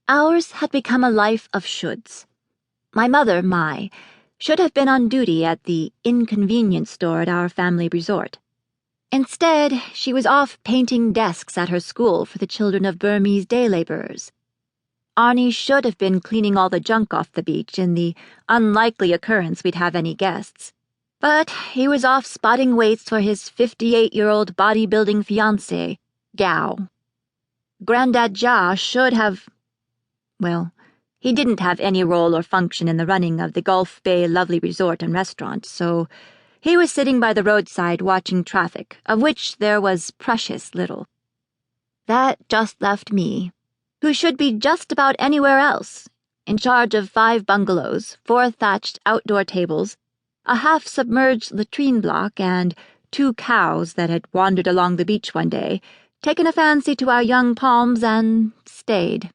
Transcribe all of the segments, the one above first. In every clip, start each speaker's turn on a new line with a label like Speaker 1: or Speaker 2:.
Speaker 1: Ours had become a life of shoulds. My mother, Mai, should have been on duty at the inconvenience store at our family resort. Instead, she was off painting desks at her school for the children of Burmese day laborers. Arnie should have been cleaning all the junk off the beach in the unlikely occurrence we'd have any guests. But he was off spotting weights for his 58-year-old bodybuilding fiancée, Gao. Grandad Jia should have... Well, he didn't have any role or function in the running of the Gulf Bay Lovely Resort and Restaurant, so he was sitting by the roadside watching traffic, of which there was precious little. That just left me, who should be just about anywhere else, in charge of 5 bungalows, 4 thatched outdoor tables, a half-submerged latrine block, and 2 cows that had wandered along the beach one day, taken a fancy to our young palms, and stayed.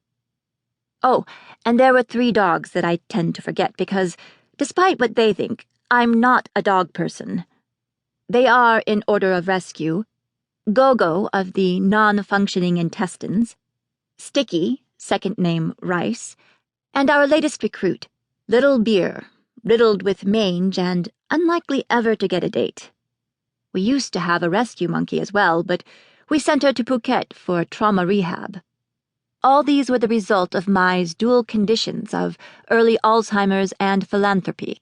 Speaker 1: Oh, and there were 3 dogs that I tend to forget because, despite what they think, I'm not a dog person. They are, in order of rescue, Gogo of the non-functioning intestines, Sticky, second name Rice, and our latest recruit, Little Beer, riddled with mange and unlikely ever to get a date. We used to have a rescue monkey as well, but we sent her to Phuket for trauma rehab. All these were the result of Mai's dual conditions of early Alzheimer's and philanthropy.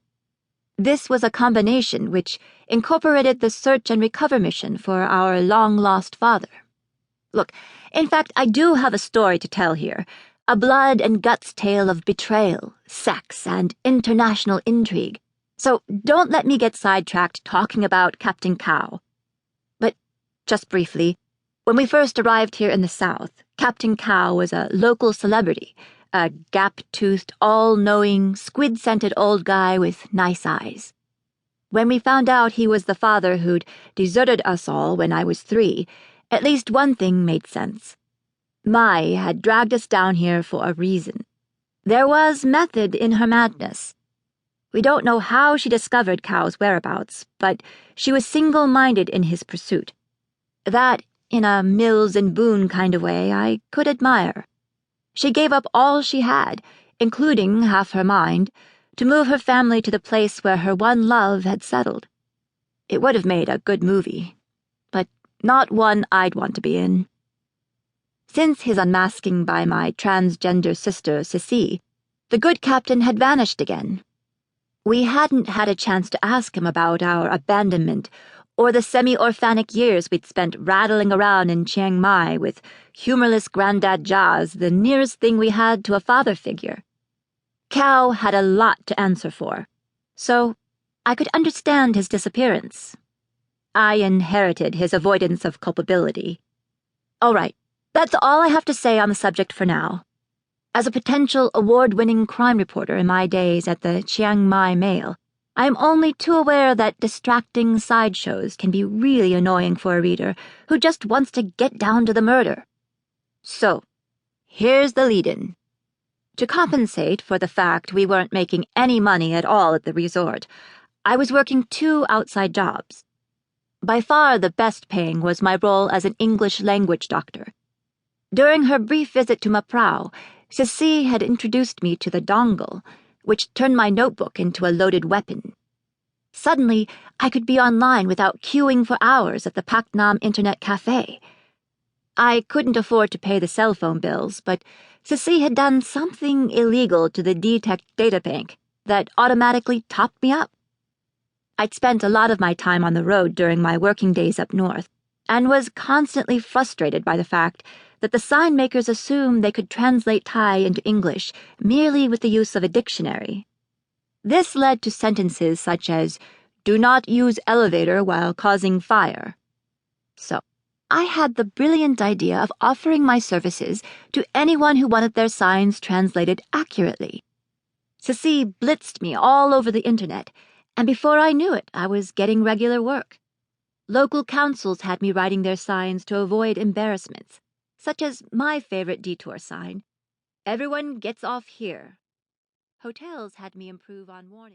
Speaker 1: This was a combination which incorporated the search and recover mission for our long-lost father. Look, in fact, I do have a story to tell here, a blood and guts tale of betrayal, sex, and international intrigue, so don't let me get sidetracked talking about Captain Cow. But, just briefly, when we first arrived here in the South, Captain Cow was a local celebrity, a gap-toothed, all-knowing, squid-scented old guy with nice eyes. When we found out he was the father who'd deserted us all when I was 3, at least one thing made sense. Mai had dragged us down here for a reason. There was method in her madness. We don't know how she discovered Cow's whereabouts, but she was single-minded in his pursuit. That, in a Mills and Boone kind of way, I could admire. She gave up all she had, including half her mind, to move her family to the place where her one love had settled. It would have made a good movie, but not one I'd want to be in. Since his unmasking by my transgender sister, Sissy, the good captain had vanished again. We hadn't had a chance to ask him about our abandonment or the semi-orphanic years we'd spent rattling around in Chiang Mai with humorless Grandad Jaz, the nearest thing we had to a father figure. Cow had a lot to answer for, so I could understand his disappearance. I inherited his avoidance of culpability. All right, that's all I have to say on the subject for now. As a potential award-winning crime reporter in my days at the Chiang Mai Mail, I am only too aware that distracting sideshows can be really annoying for a reader who just wants to get down to the murder. So, here's the lead-in. To compensate for the fact we weren't making any money at all at the resort, I was working 2 outside jobs. By far the best paying was my role as an English language doctor. During her brief visit to Maprao, Sissy had introduced me to the dongle, which turned my notebook into a loaded weapon. Suddenly, I could be online without queuing for hours at the Paknam Internet Cafe. I couldn't afford to pay the cell phone bills, but Sissy had done something illegal to the DTEC databank that automatically topped me up. I'd spent a lot of my time on the road during my working days up north, and was constantly frustrated by the fact that the sign makers assumed they could translate Thai into English merely with the use of a dictionary. This led to sentences such as, "Do not use elevator while causing fire." So, I had the brilliant idea of offering my services to anyone who wanted their signs translated accurately. Sissy blitzed me all over the internet, and before I knew it, I was getting regular work. Local councils had me writing their signs to avoid embarrassments, such as my favorite detour sign, "Everyone gets off here." Hotels had me improve on warning.